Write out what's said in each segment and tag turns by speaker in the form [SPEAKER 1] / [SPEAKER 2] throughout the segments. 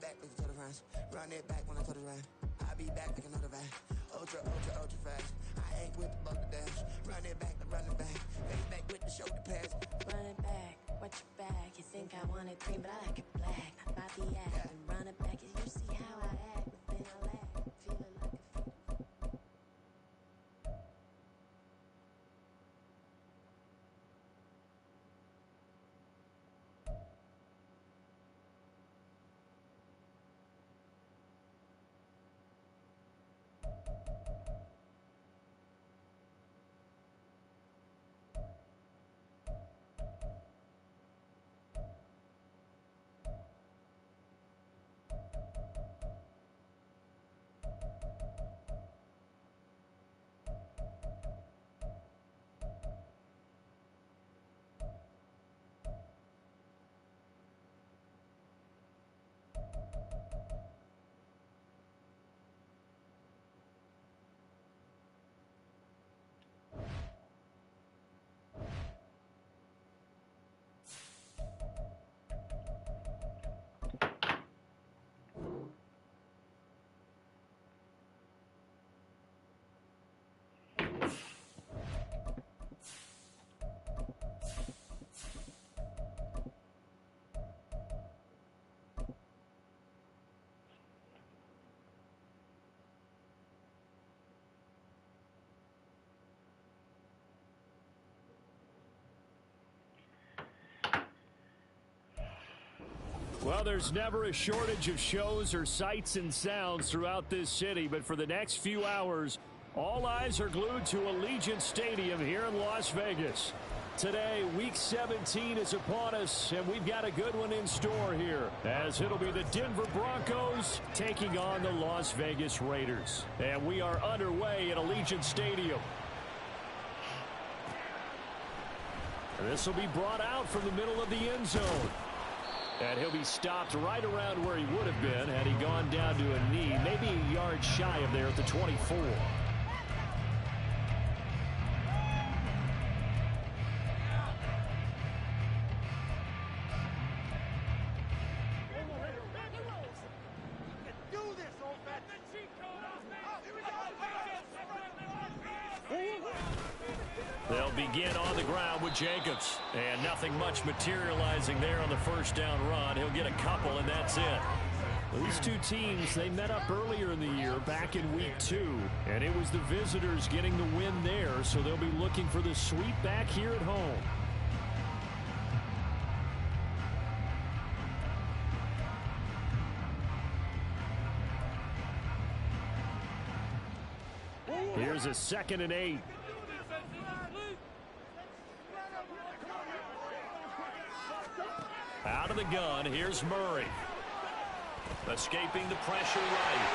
[SPEAKER 1] back with the total runs. Run it back when I total run. I'll be back like another van. Ultra, ultra, ultra fast. I ain't with the bug the dash. Run it back, face back with the shoulder pads.
[SPEAKER 2] Run it back, watch your back. You think I want it green, but I like it black. Not about the act. And run it back, you see how I act. Within a lag, feeling like a fool.
[SPEAKER 3] Well, there's never a shortage of shows or sights and sounds throughout this city, but for the next few hours, all eyes are glued to Allegiant Stadium here in Las Vegas. Today, Week 17 is upon us, and we've got a good one in store here, as it'll be the Denver Broncos taking on the Las Vegas Raiders. And we are underway at Allegiant Stadium. This will be brought out from the middle of the end zone. And he'll be stopped right around where he would have been had he gone down to a knee, maybe a yard shy of there at the 24. They'll begin on the ground with Jacobs. And nothing much materializing there on the first down run. He'll get a couple, and that's it. These two teams, they met up earlier in the year, back in Week 2. And it was the visitors getting the win there, so they'll be looking for the sweep back here at home. Here's a 2nd and 8. Out of the gun, here's Murray. Escaping the pressure right.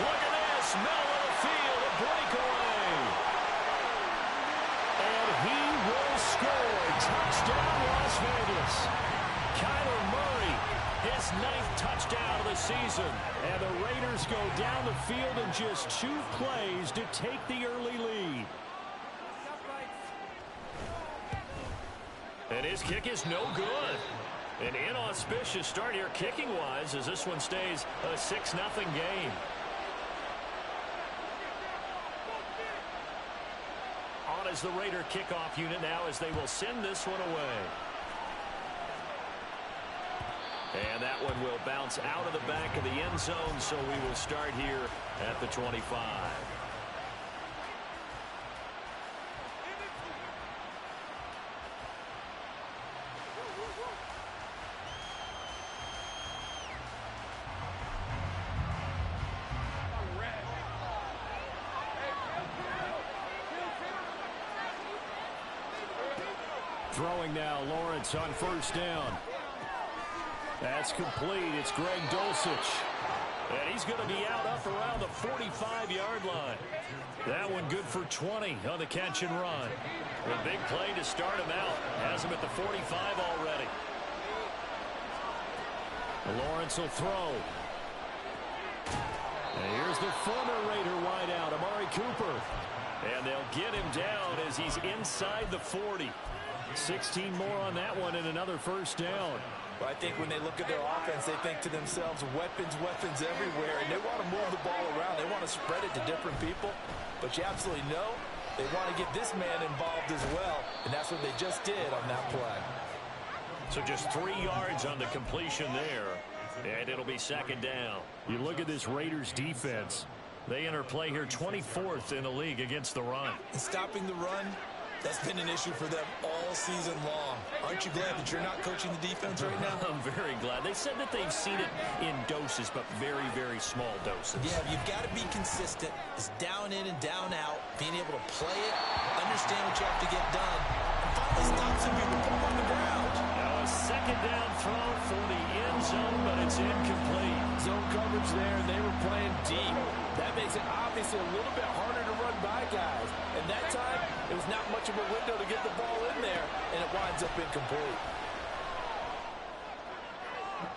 [SPEAKER 3] Look at this, middle of the field, a breakaway. And he will score. Touchdown, Las Vegas. Kyler Murray, his 9th touchdown of the season. And the Raiders go down the field in just 2 plays to take the early lead. And his kick is no good. An inauspicious start here kicking-wise as this one stays a 6-0 game. On is the Raider kickoff unit now as they will send this one away. And that one will bounce out of the back of the end zone, so we will start here at the 25. Throwing now, Lawrence on first down. That's complete. It's Greg Dulcich. And he's going to be out up around the 45-yard line. That one good for 20 on the catch and run. A big play to start him out. Has him at the 45 already. Lawrence will throw. And here's the former Raider wideout, Amari Cooper. And they'll get him down as he's inside the 40. 16 more on that one and another first down.
[SPEAKER 4] Well, I think when they look at their offense, they think to themselves, weapons, weapons everywhere, and they want to move the ball around. They want to spread it to different people, but you absolutely know they want to get this man involved as well, and that's what they just did on that play.
[SPEAKER 3] So just 3 yards on the completion there, and it'll be second down. You look at this Raiders defense. They enter play here 24th in the league against the run.
[SPEAKER 4] And stopping the run, that's been an issue for them all season long. Aren't you glad that you're not coaching the defense right now?
[SPEAKER 3] I'm very glad. They said that they've seen it in doses, but very, very small doses.
[SPEAKER 4] Yeah, you've got to be consistent. It's down in and down out, being able to play it, understand what you have to get done, and finally stop some people from on the ground.
[SPEAKER 3] Now a second down throw for the end zone, but it's incomplete.
[SPEAKER 4] Zone coverage there, and they were playing deep. That makes it obviously a little bit harder to run by guys. And that time, it was not much of a window to get the ball in there, and it winds up incomplete.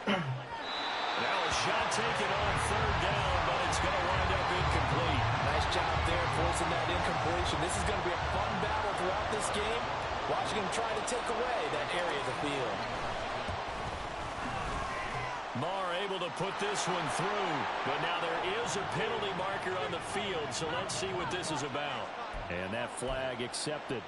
[SPEAKER 3] Now a shot taken on third down, but it's going to wind up incomplete.
[SPEAKER 4] Nice job there forcing that incompletion. This is going to be a fun battle throughout this game. Watching him try to take away that area of the field.
[SPEAKER 3] Marr able to put this one through, but now there is a penalty marker on the field, so let's see what this is about. And that flag accepted.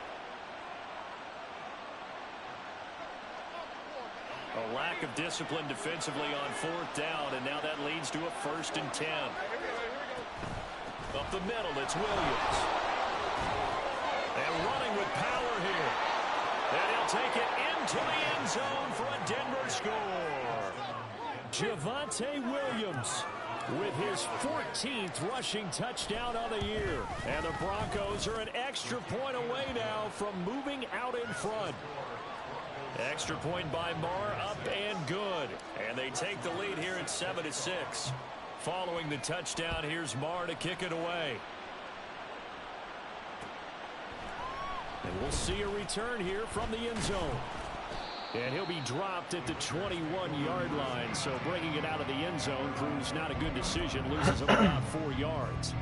[SPEAKER 3] A lack of discipline defensively on fourth down, and now that leads to a 1st and 10. Up the middle, it's Williams. And running with power here. And he'll take it into the end zone for a Denver score. Javonte Williams with his 14th rushing touchdown of the year. And the Broncos are an extra point away now from moving out in front. Extra point by Marr, up and good. And they take the lead here at 7-6. Following the touchdown, here's Marr to kick it away. And we'll see a return here from the end zone. And he'll be dropped at the 21-yard line, so bringing it out of the end zone proves not a good decision, loses about 4 yards.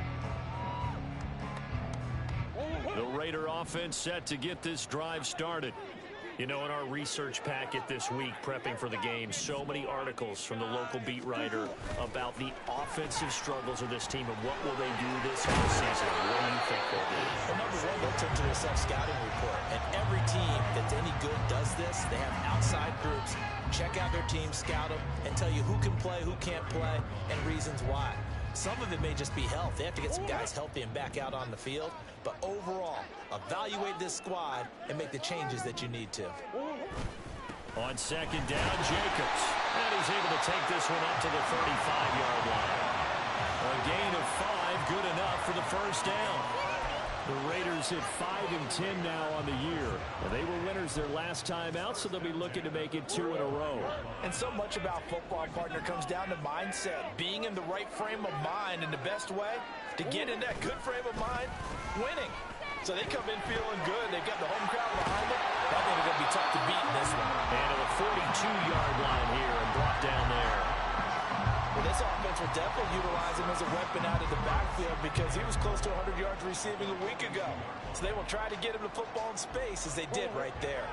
[SPEAKER 3] The Raider offense set to get this drive started. You know, in our research packet this week, prepping for the game, so many articles from the local beat writer about the offensive struggles of this team and what will they do this offseason. What do you think they'll do?
[SPEAKER 4] Well, number one, they'll turn to their self-scouting report. And every team that's any good does this. They have outside groups, check out their team, scout them, and tell you who can play, who can't play, and reasons why. Some of it may just be health. They have to get some guys healthy and back out on the field. But overall, evaluate this squad and make the changes that you need to.
[SPEAKER 3] On second down, Jacobs. And he's able to take this one up to the 35-yard line. A gain of 5, good enough for the first down. The Raiders at 5-10 now on the year. And they were winners their last time out, so they'll be looking to make it 2 in a row.
[SPEAKER 4] And so much about football, partner, comes down to mindset. Being in the right frame of mind, and the best way to get in that good frame of mind, winning. So they come in feeling good. They've got the home crowd behind them. I think they're going to be tough to beat in this one.
[SPEAKER 3] And at the 42-yard line here and brought down there.
[SPEAKER 4] Well, this offense will definitely utilize him as a weapon out of the backfield because he was close to 100 yards receiving a week ago. So they will try to get him the football in space as they did right there.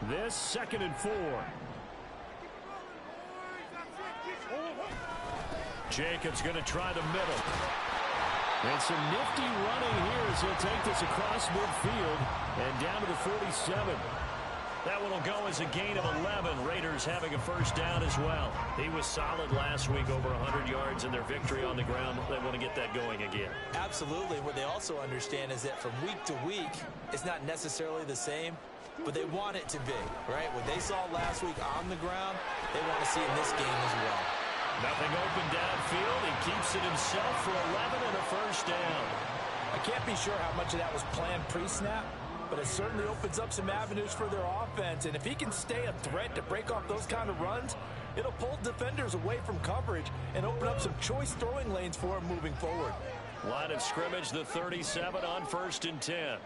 [SPEAKER 3] This 2nd and 4. Jacobs going to try the middle. And some nifty running here as he'll take this across midfield and down to the 47. That one will go as a gain of 11. Raiders having a first down as well. He was solid last week, over 100 yards in their victory on the ground. They want to get that going again.
[SPEAKER 4] Absolutely. What they also understand is that from week to week, it's not necessarily the same, but they want it to be, right? What they saw last week on the ground, they want to see in this game as well.
[SPEAKER 3] Nothing open downfield. He keeps it himself for 11 and a first down.
[SPEAKER 4] I can't be sure how much of that was planned pre-snap, but it certainly opens up some avenues for their offense. And if he can stay a threat to break off those kind of runs, it'll pull defenders away from coverage and open up some choice throwing lanes for him moving forward.
[SPEAKER 3] Line of scrimmage, the 37 on 1st and 10.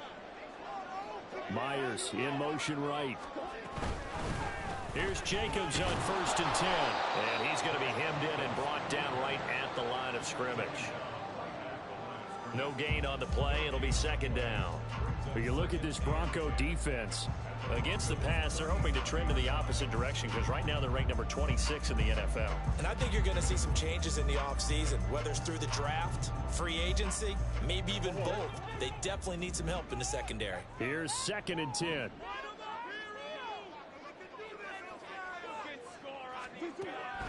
[SPEAKER 3] Myers in motion right. Here's Jacobs on 1st and 10. And he's going to be hemmed in and brought down right at the line of scrimmage. No gain on the play. It'll be second down. But you look at this Bronco defense. Against the pass, they're hoping to trend in the opposite direction because right now they're ranked number 26 in the NFL.
[SPEAKER 4] And I think you're going to see some changes in the offseason, whether it's through the draft, free agency, maybe even both. They definitely need some help in the secondary.
[SPEAKER 3] Here's 2nd and 10.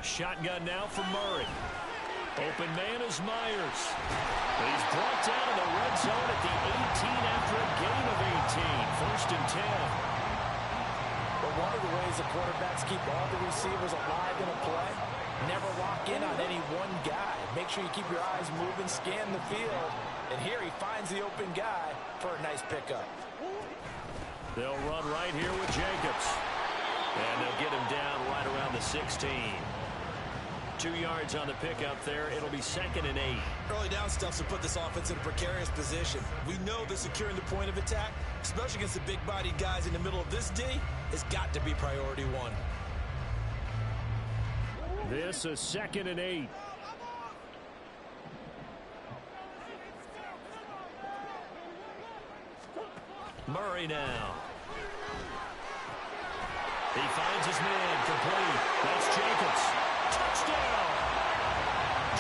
[SPEAKER 3] Shotgun now for Murray. Open man is Myers. He's brought down in the red zone at the 18 after a gain of 18. 1st and 10.
[SPEAKER 4] But one of the ways the quarterbacks keep all the receivers alive in a play, never lock in on any one guy. Make sure you keep your eyes moving, scan the field. And here he finds the open guy for a nice pickup.
[SPEAKER 3] They'll run right here with Jacobs. And they'll get him down right around the 16. 2 yards on the pickup there. It'll be 2nd and 8.
[SPEAKER 4] Early down stuff to put this offense in a precarious position. We know that securing the point of attack, especially against the big-bodied guys in the middle of this D, has got to be priority one.
[SPEAKER 3] This is 2nd and 8. Murray now. He finds his man complete. That's Jacobs. Touchdown!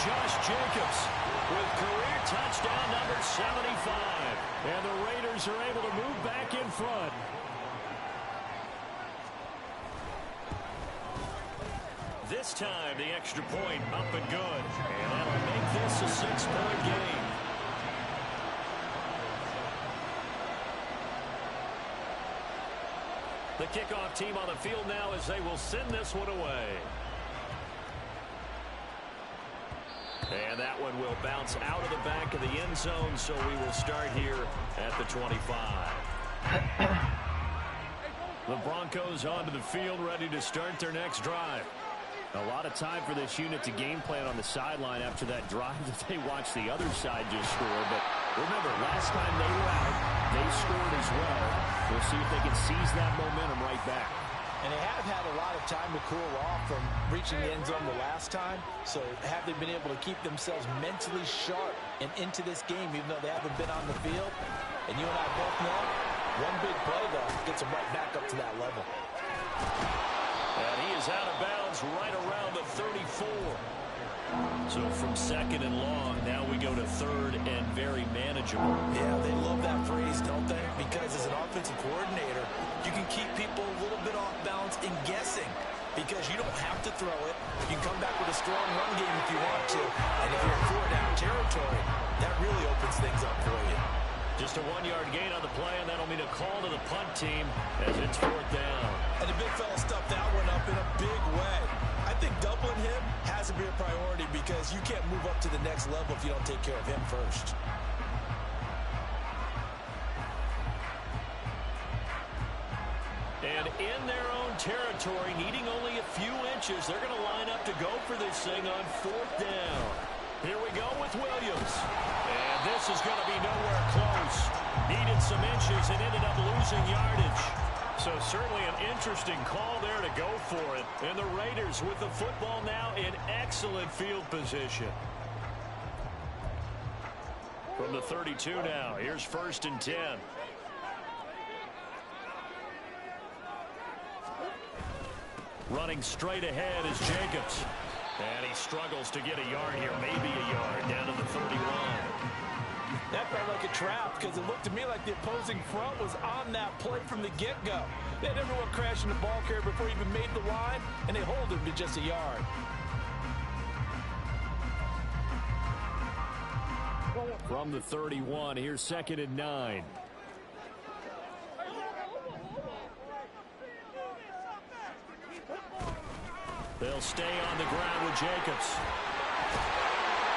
[SPEAKER 3] Josh Jacobs with career touchdown number 75. And the Raiders are able to move back in front. This time the extra point up and good. And that'll make this a 6-point game. The kickoff team on the field now as they will send this one away. And that one will bounce out of the back of the end zone, so we will start here at the 25. The Broncos onto the field, ready to start their next drive. A lot of time for this unit to game plan on the sideline after that drive that they watched the other side just score. But remember, last time they were out, they scored as well. We'll see if they can seize that momentum right back.
[SPEAKER 4] And they have had a lot of time to cool off from reaching the end zone the last time. So have they been able to keep themselves mentally sharp and into this game, even though they haven't been on the field? And you and I both know, one big play, though, gets them right back up to that level.
[SPEAKER 3] And he is out of bounds right around the 34. So from 2nd and long, now we go to 3rd and very manageable.
[SPEAKER 4] Yeah, they love that phrase, don't they? Because as an offensive coordinator, you can keep people a little bit off balance and guessing. Because you don't have to throw it. You can come back with a strong run game if you want to. And if you're in 4-down territory, that really opens things up for you.
[SPEAKER 3] Just a 1-yard gain on the play, and that'll mean a call to the punt team as it's 4th down.
[SPEAKER 4] And the big fella stuffed that one up in a big way. I think doubling him has to be a priority because you can't move up to the next level if you don't take care of him first.
[SPEAKER 3] And in their own territory, needing only a few inches, they're going to line up to go for this thing on 4th down. Here we go with Williams. And this is going to be nowhere close. Needed some inches and ended up losing yardage. So certainly an interesting call there to go for it. And the Raiders with the football now in excellent field position. From the 32 now, here's 1st and 10. Running straight ahead is Jacobs. And he struggles to get a yard here, maybe a yard, down to the 31.
[SPEAKER 4] That felt like a trap because it looked to me like the opposing front was on that play from the get-go. They had everyone crashing the ball carrier before he even made the line, and they hold him to just a yard.
[SPEAKER 3] From the 31, here's 2nd and 9. They'll stay on the ground with Jacobs.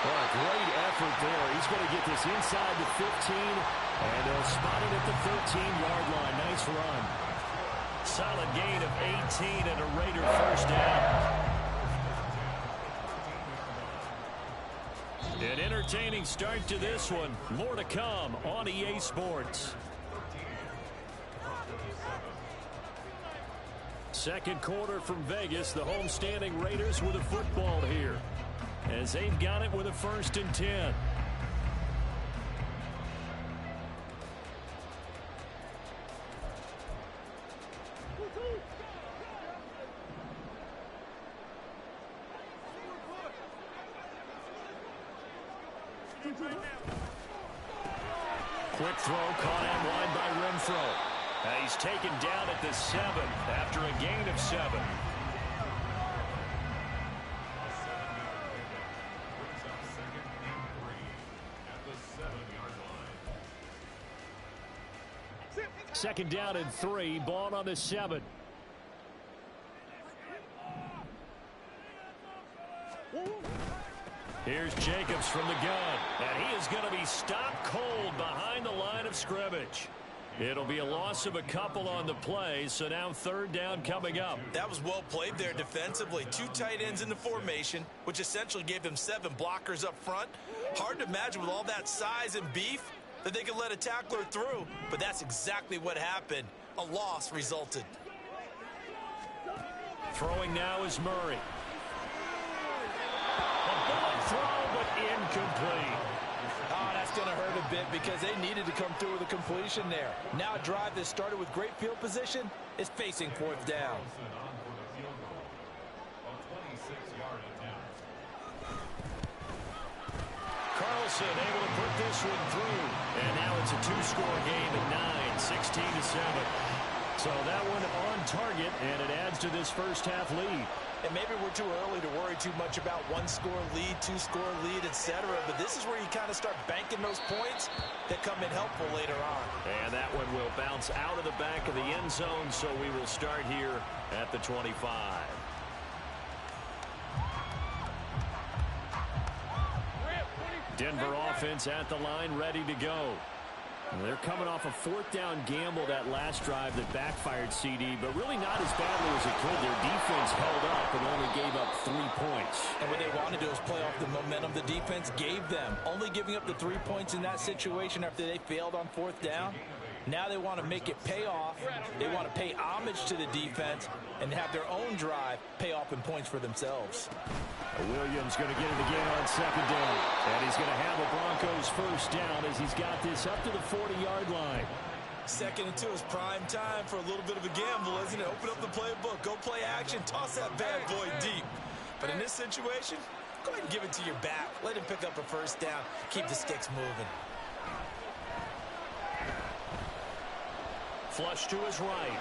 [SPEAKER 3] Well, a great effort there. He's going to get this inside the 15, and they'll spot it at the 13-yard line. Nice run. Solid gain of 18 and a Raider 1st down. An entertaining start to this one. More to come on EA Sports. Second quarter from Vegas. The homestanding Raiders with a football here, as they've got it with a 1st and 10. Quick throw caught out wide by Renfro. He's taken down at the 7th after a gain of 7. Second down and 3, ball on the 7. Here's Jacobs from the gun, and he is going to be stopped cold behind the line of scrimmage. It'll be a loss of a couple on the play, so now third down coming up.
[SPEAKER 4] That was well played there defensively. 2 tight ends in the formation, which essentially gave them 7 blockers up front. Hard to imagine with all that size and beef that they could let a tackler through, but that's exactly what happened. A loss resulted.
[SPEAKER 3] Throwing now is Murray. A bullet throw, but incomplete.
[SPEAKER 4] Oh, that's going to hurt a bit because they needed to come through with a completion there. Now a drive that started with great field position is facing 4th down.
[SPEAKER 3] Carlson able to put this one through. And now it's a 2-score game at 9, 16-7. So that one on target, and it adds to this first half lead.
[SPEAKER 4] And maybe we're too early to worry too much about 1-score lead, 2-score lead, etc. But this is where you kind of start banking those points that come in helpful later on.
[SPEAKER 3] And that one will bounce out of the back of the end zone, so we will start here at the 25. Denver offense at the line, ready to go. They're coming off a 4th down gamble that last drive that backfired CD, but really not as badly as it could. Their defense held up and only gave up 3 points.
[SPEAKER 4] And what they wanted to do is play off the momentum the defense gave them. Only giving up the 3 points in that situation after they failed on 4th down. Now they want to make it pay off. They want to pay homage to the defense and have their own drive pay off in points for themselves.
[SPEAKER 3] Williams going to get it again on 2nd down. And he's going to have the Broncos first down as he's got this up to the 40-yard line.
[SPEAKER 4] 2nd and 2 is prime time for a little bit of a gamble, isn't it? Open up the playbook, go play action, toss that bad boy deep. But in this situation, go ahead and give it to your back. Let him pick up a first down. Keep the sticks moving.
[SPEAKER 3] Flush to his right.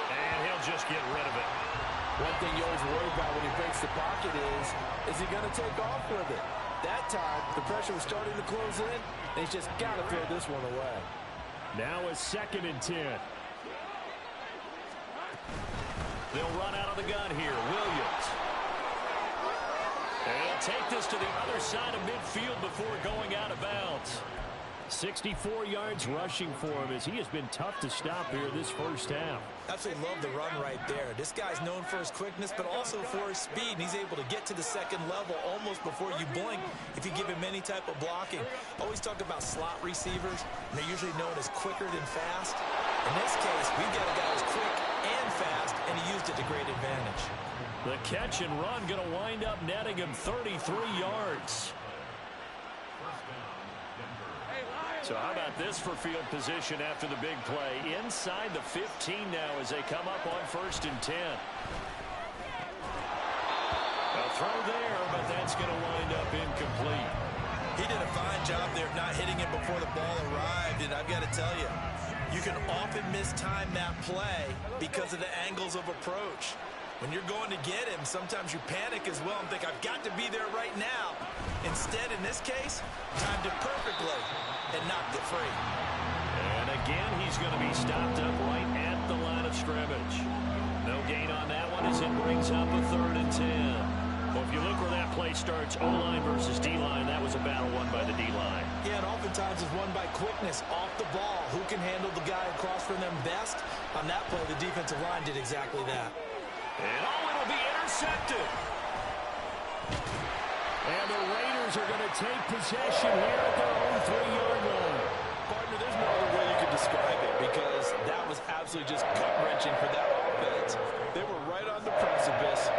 [SPEAKER 3] And he'll just get rid of it.
[SPEAKER 4] One thing you always worry about when he breaks the pocket is he going to take off with it? That time, the pressure was starting to close in, and he's just got to throw this one away.
[SPEAKER 3] Now a 2nd and 10. They'll run out of the gun here. Williams. And he'll take this to the other side of midfield before going out of bounds. 64 yards rushing for him as he has been tough to stop here this first half.
[SPEAKER 4] Absolutely love the run right there. This guy's known for his quickness, but also for his speed. And he's able to get to the 2nd level almost before you blink if you give him any type of blocking. Always talk about slot receivers, and they're usually known as quicker than fast. In this case, we've got a guy who's quick and fast, and he used it to great advantage.
[SPEAKER 3] The catch and run going to wind up netting him 33 yards. So how about this for field position after the big play? Inside the 15 now as they come up on 1st and 10. A throw there, but that's going to wind up incomplete.
[SPEAKER 4] He did a fine job there of not hitting it before the ball arrived, and I've got to tell you, you can often mistime that play because of the angles of approach. When you're going to get him, sometimes you panic as well and think, I've got to be there right now. Instead, in this case, timed it perfectly and knocked it free.
[SPEAKER 3] And again, he's going to be stopped up right at the line of scrimmage. No gain on that one as it brings up a 3rd and 10. Well, if you look where that play starts, O-line versus D-line, that was a battle won by the D-line.
[SPEAKER 4] Yeah, and oftentimes it's won by quickness off the ball. Who can handle the guy across from them best? On that play, the defensive line did exactly that.
[SPEAKER 3] And it'll be intercepted. And the Raiders are going to take possession here at their own 3-yard line.
[SPEAKER 4] Partner, there's no other way you could describe it because that was absolutely just gut-wrenching for that offense. They were right on the precipice.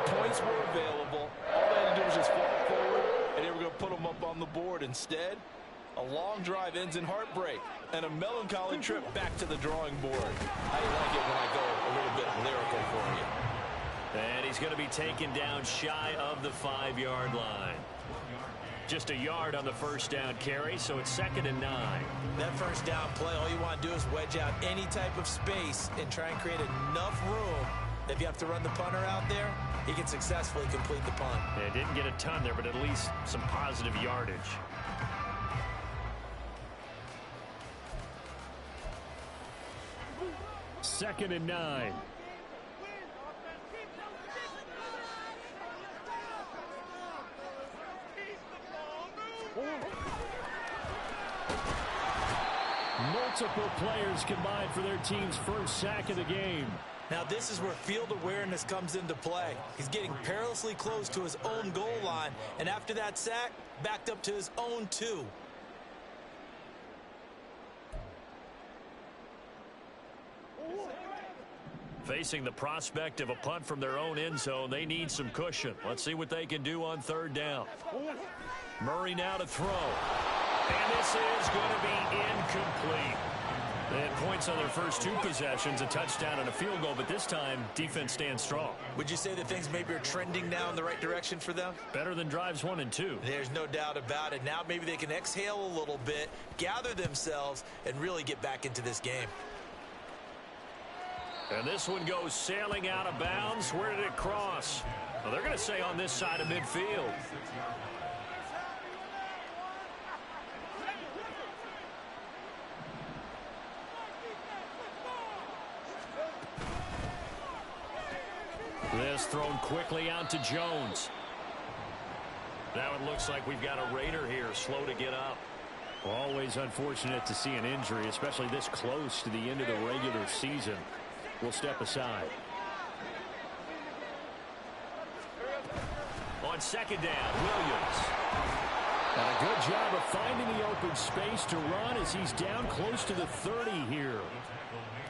[SPEAKER 4] Points were available. All they had to do was just fall forward, and they were going to put them up on the board. Instead, a long drive ends in heartbreak and a melancholy trip back to the drawing board. I like it when I go a little bit lyrical for you.
[SPEAKER 3] And he's going to be taken down shy of the 5-yard line. Just a yard on the first down carry, so it's 2nd and 9.
[SPEAKER 4] That first down play, all you want to do is wedge out any type of space and try and create enough room. If you have to run the punter out there, he can successfully complete the punt.
[SPEAKER 3] Yeah, didn't get a ton there, but at least some positive yardage. Second and 9. Multiple players combined for their team's first sack of the game.
[SPEAKER 4] Now this is where field awareness comes into play. He's getting perilously close to his own goal line, and after that sack, backed up to his own 2.
[SPEAKER 3] Facing the prospect of a punt from their own end zone, they need some cushion. Let's see what they can do on 3rd down. Murray now to throw. And this is going to be incomplete. They had points on their first 2 possessions, a touchdown and a field goal, but this time, defense stands strong.
[SPEAKER 4] Would you say that things maybe are trending now in the right direction for them?
[SPEAKER 3] Better than drives 1 and 2.
[SPEAKER 4] There's no doubt about it. Now maybe they can exhale a little bit, gather themselves, and really get back into this game.
[SPEAKER 3] And this one goes sailing out of bounds. Where did it cross? Well, they're going to say on this side of midfield. This thrown quickly out to Jones. Now it looks like we've got a Raider here, slow to get up. Always unfortunate to see an injury, especially this close to the end of the regular season. We'll step aside. On 2nd down, Williams. And a good job of finding the open space to run as he's down close to the 30 here.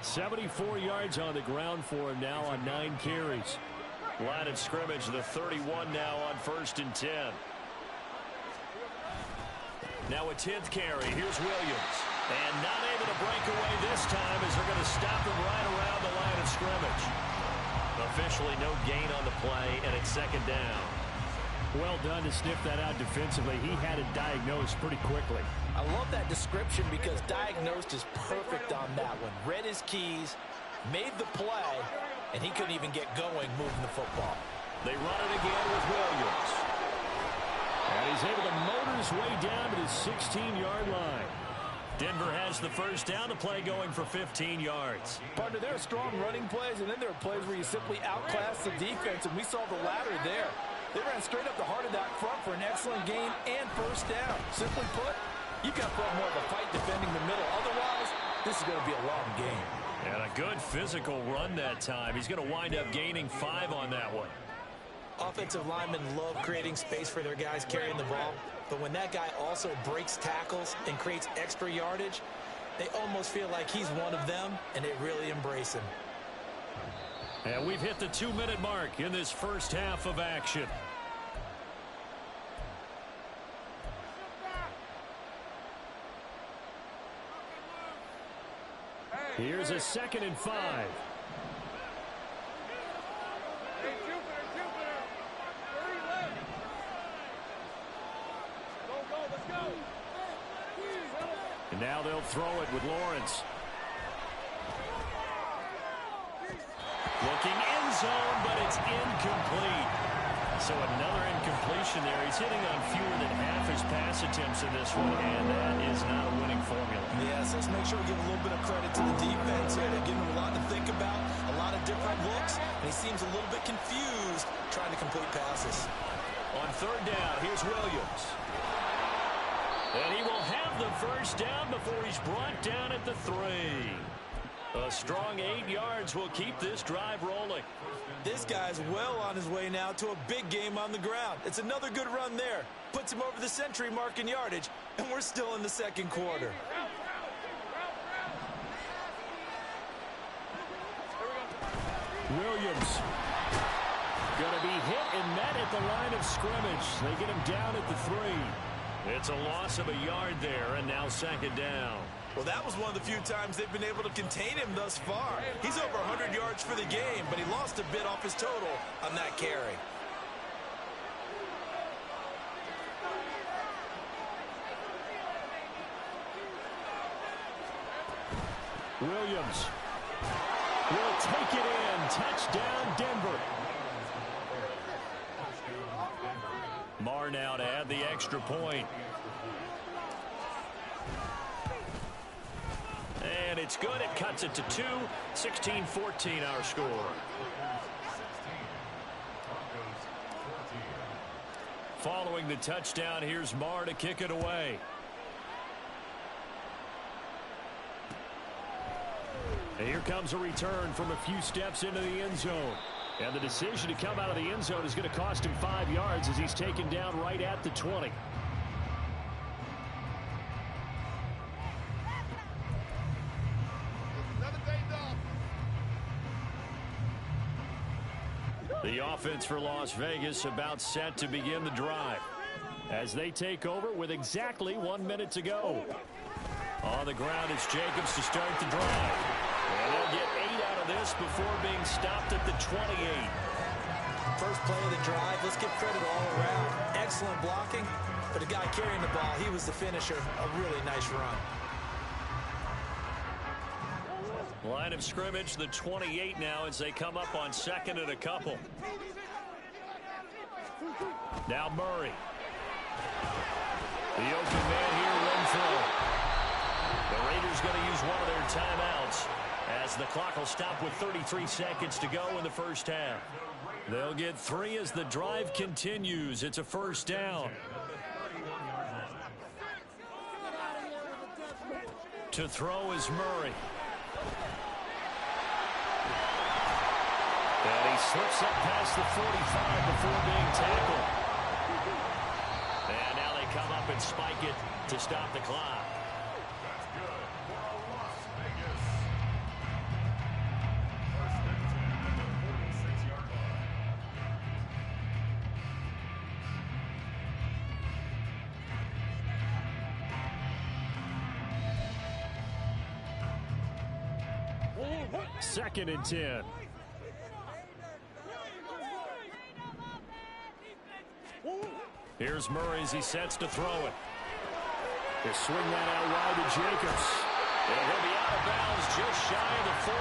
[SPEAKER 3] 74 yards on the ground for him now on 9 carries. Line of scrimmage, the 31 now on 1st and 10. Now a 10th carry. Here's Williams. And not able to break away this time as they're going to stop him right around the line of scrimmage. Officially no gain on the play, and it's 2nd down. Well done to sniff that out defensively. He had it diagnosed pretty quickly.
[SPEAKER 4] I love that description because diagnosed is perfect on that one. Read his keys, made the play, and he couldn't even get going moving the football.
[SPEAKER 3] They run it again with Williams. And he's able to motor his way down to the 16-yard line. Denver has the first down, the play going for 15 yards.
[SPEAKER 5] Partner, there are strong running plays, and then there are plays where you simply outclass the defense, and we saw the latter there. They ran straight up the heart of that front for an excellent gain and first down. Simply put, you've got to put more of a fight defending the middle. Otherwise, this is going to be a long game.
[SPEAKER 3] And a good physical run that time. He's going to wind up gaining 5 on that one.
[SPEAKER 4] Offensive linemen love creating space for their guys carrying the ball. But when that guy also breaks tackles and creates extra yardage, they almost feel like he's one of them, and they really embrace him.
[SPEAKER 3] And we've hit the 2-minute mark in this first half of action. Here's a 2nd and 5. And now they'll throw it with Lawrence. Looking end zone, but it's incomplete. So another incompletion there. He's hitting on fewer than half his pass attempts in this one, and that is not a winning formula.
[SPEAKER 4] Yes, let's make sure we give a little bit of credit to the defense here. They're giving him a lot to think about, a lot of different looks, and he seems a little bit confused trying to complete passes.
[SPEAKER 3] On 3rd down, here's Williams. And he will have the first down before he's brought down at the 3. A strong 8 yards will keep this drive rolling.
[SPEAKER 4] This guy's well on his way now to a big game on the ground. It's another good run there. Puts him over the century mark in yardage, and we're still in the 2nd quarter.
[SPEAKER 3] Williams going to be hit and met at the line of scrimmage. They get him down at the 3. It's a loss of a yard there, and now 2nd down.
[SPEAKER 4] Well, that was one of the few times they've been able to contain him thus far. He's over 100 yards for the game, but he lost a bit off his total on that carry.
[SPEAKER 3] Williams will take it in. Touchdown, Denver. Marr now to add the extra point. And it's good. It cuts it to 2. 16-14 our score. Following the touchdown, here's Marr to kick it away. And here comes a return from a few steps into the end zone. And the decision to come out of the end zone is going to cost him 5 yards as he's taken down right at the 20. The offense for Las Vegas about set to begin the drive as they take over with exactly 1 minute to go. On the ground, it's Jacobs to start the drive. And they'll get 8 out of this before being stopped at the 28.
[SPEAKER 4] First play of the drive, let's give credit all around. Excellent blocking, but the guy carrying the ball, he was the finisher. A really nice run.
[SPEAKER 3] Line of scrimmage, the 28 now as they come up on second and a couple. Now Murray. The open man here, Renfro. The Raiders going to use one of their timeouts as the clock will stop with 33 seconds to go in the first half. They'll get 3 as the drive continues. It's a first down. To throw is Murray. And he slips up past the 45 before being tackled. And now they come up and spike it to stop the clock. Second and 10. Here's Murray as he sets to throw it. They swing that out wide to Jacobs. And he'll be out of bounds just shy of the 40.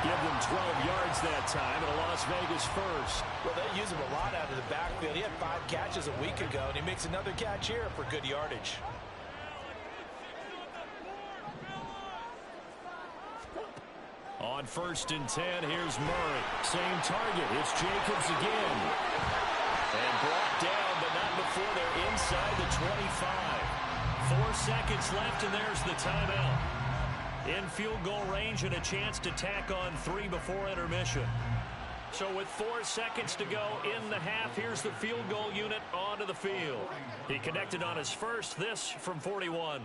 [SPEAKER 3] Give them 12 yards that time at a Las Vegas first.
[SPEAKER 4] Well, they use him a lot out of the backfield. He had 5 catches a week ago, and he makes another catch here for good yardage.
[SPEAKER 3] On first and 10, here's Murray. Same target. It's Jacobs again. And brought down, but not before they're inside the 25. 4 seconds left, and there's the timeout. In field goal range and a chance to tack on 3 before intermission. So with 4 seconds to go in the half, here's the field goal unit onto the field. He connected on his first, this from 41.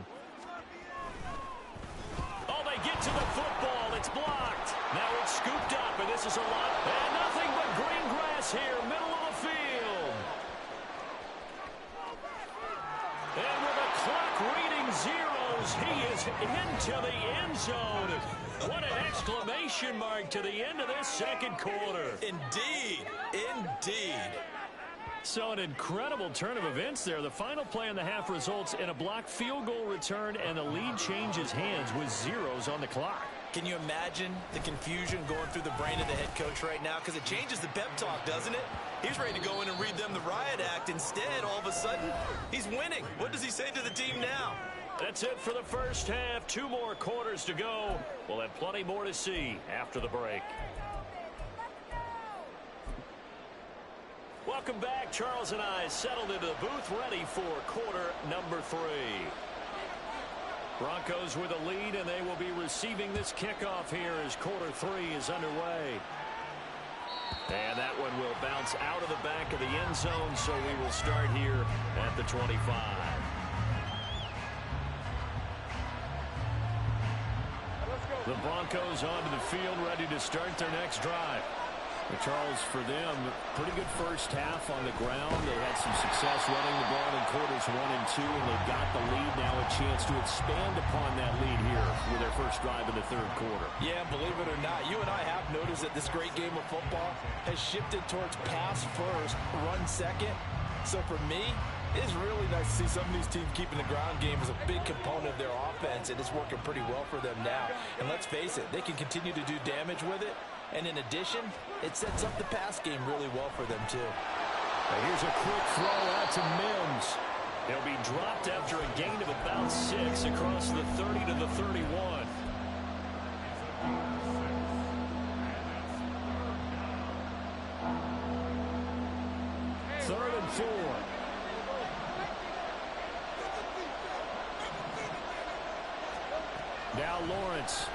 [SPEAKER 3] Oh, they get to the football. It's blocked. Now it's scooped up, and this is a lot. And nothing but green grass here, middle of the field. And with the clock reading zeros, he is into the end zone. What an exclamation mark to the end of this second quarter.
[SPEAKER 4] Indeed. Indeed.
[SPEAKER 3] So an incredible turn of events there. The final play in the half results in a blocked field goal return, and the lead changes hands with zeros on the clock.
[SPEAKER 4] Can you imagine the confusion going through the brain of the head coach right now? Because it changes the pep talk, doesn't it? He's ready to go in and read them the riot act. Instead, all of a sudden, he's winning. What does he say to the team now?
[SPEAKER 3] That's it for the first half. 2 more quarters to go. We'll have plenty more to see after the break. Welcome back. Charles and I settled into the booth, ready for quarter number 3. Broncos with a lead, and they will be receiving this kickoff here as quarter 3 is underway. And that one will bounce out of the back of the end zone, so we will start here at the 25. The Broncos onto the field, ready to start their next drive. Charles, for them, pretty good first half on the ground. They had some success running the ball in quarters 1 and 2, and they've got the lead now, a chance to expand upon that lead here with their first drive in the third quarter.
[SPEAKER 4] Yeah, believe it or not, you and I have noticed that this great game of football has shifted towards pass first, run second. So for me,
[SPEAKER 5] It is really nice to see some of these teams keeping the ground game as a big component of their offense, and it's working pretty well for them now. And let's face it, they can continue to do damage with it. And in addition, it sets up the pass game really well for them, too.
[SPEAKER 3] Now here's a quick throw out to Mims. He'll be dropped after a gain of about 6 across the 30 to the 31. Third and 4. Now Lawrence.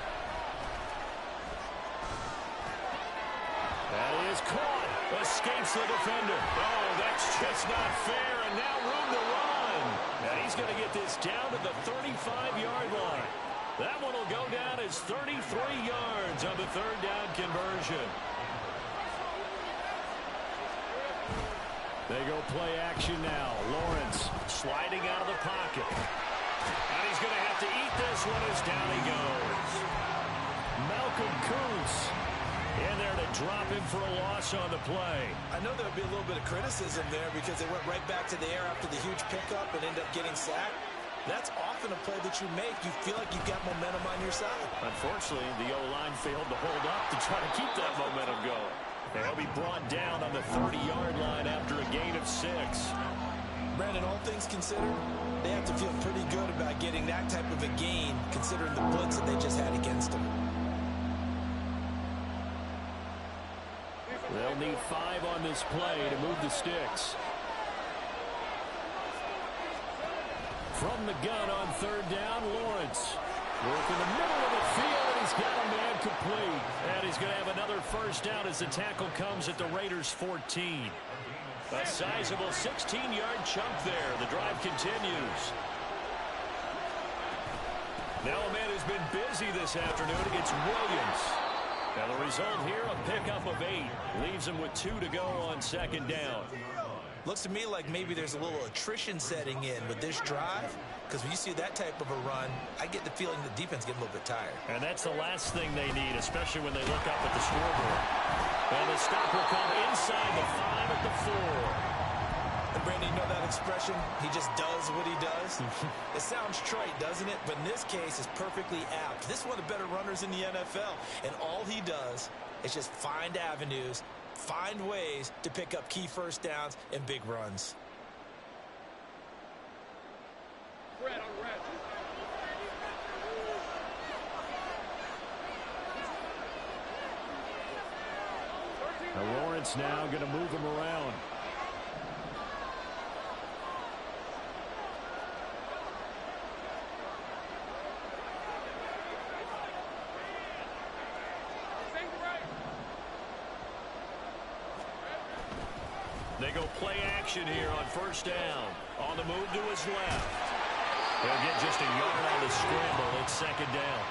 [SPEAKER 3] That is caught. Escapes the defender. Oh, that's just not fair. And now room to run. And he's going to get this down to the 35-yard line. That one will go down as 33 yards on the third down conversion. They go play action now. Lawrence sliding out of the pocket. And he's going to have to eat this one as down he goes. Malcolm Kuntz in there to drop him for a loss on the play.
[SPEAKER 5] I know there'll be a little bit of criticism there because they went right back to the air after the huge pickup and ended up getting sacked. That's often a play that you make. You feel like you've got momentum on your side. Unfortunately, the O-line failed to hold up to try to keep that momentum going.
[SPEAKER 3] They'll be brought down on the 30-yard line after a gain of 6.
[SPEAKER 5] Brandon, all things considered, they have to feel pretty good about getting that type of a gain considering the blitz that they just had against them.
[SPEAKER 3] They'll need 5 on this play to move the sticks. From the gun on third down, Lawrence. Work in the middle of the field, and he's got a man complete. And he's going to have another first down as the tackle comes at the Raiders' 14. A sizable 16-yard chunk there. The drive continues. Now a man who's been busy this afternoon against Williams. Now the result here, a pickup of 8. Leaves him with 2 to go on second down.
[SPEAKER 5] Looks to me like maybe there's a little attrition setting in with this drive, because when you see that type of a run, I get the feeling the defense get a little bit tired.
[SPEAKER 3] And that's the last thing they need, especially when they look up at the scoreboard. And the stop will come inside the 5 at the 4.
[SPEAKER 5] And Brandon, you know that expression? He just does what he does. It sounds trite, doesn't it? But in this case, it's perfectly apt. This is one of the better runners in the NFL. And all he does is just find avenues, find ways to pick up key first downs and big runs.
[SPEAKER 3] Now Lawrence now going to move him around. They go play action here on first down. On the move to his left. They'll get just a yard on the scramble. It's second down.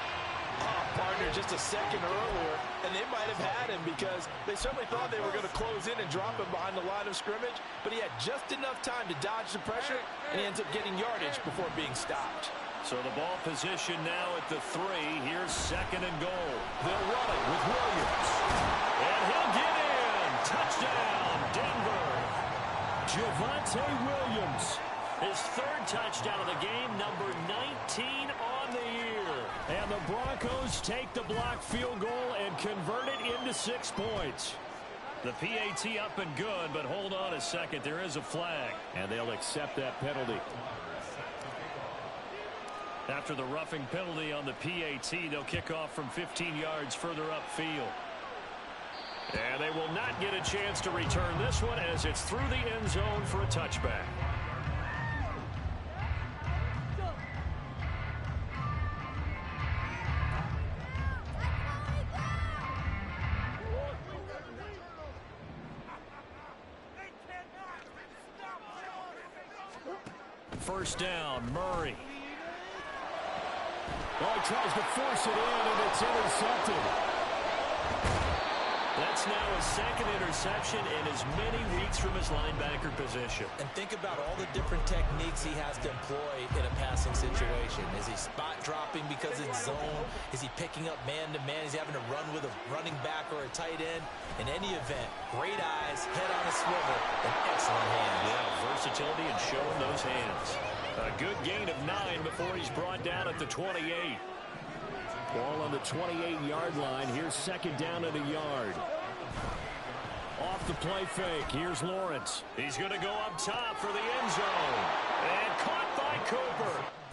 [SPEAKER 5] Partner just a second earlier, and they might have had him because they certainly thought they were going to close in and drop him behind the line of scrimmage, but he had just enough time to dodge the pressure, and he ends up getting yardage before being stopped.
[SPEAKER 3] So the ball position now at the 3. Here's second and goal. They'll run it with Williams. And he'll get in. Touchdown, Denver. Javonte Williams. His 3rd touchdown of the game, number 19 on the year. And the Broncos take the blocked field goal and convert it into 6 points. The PAT up and good, but hold on a second. There is a flag, and they'll accept that penalty. After the roughing penalty on the PAT, they'll kick off from 15 yards further upfield. And they will not get a chance to return this one as it's through the end zone for a touchback. First down, Murray. Oh, he tries to force it in, and it's intercepted. That's now his 2nd interception in as many weeks from his linebacker position.
[SPEAKER 5] And think about all the different techniques he has to employ in a passing situation. Is he spot dropping because it's zone? Is he picking up man-to-man? Is he having to run with a running back or a tight end? In any event, great eyes, head on a swivel, and excellent hands.
[SPEAKER 3] Yeah, versatility and showing those hands. A good gain of 9 before he's brought down at the 28. Ball on the 28-yard line. Here's second down and a yard. Off the play fake. Here's Lawrence. He's going to go up top for the end zone. And caught by Cooper.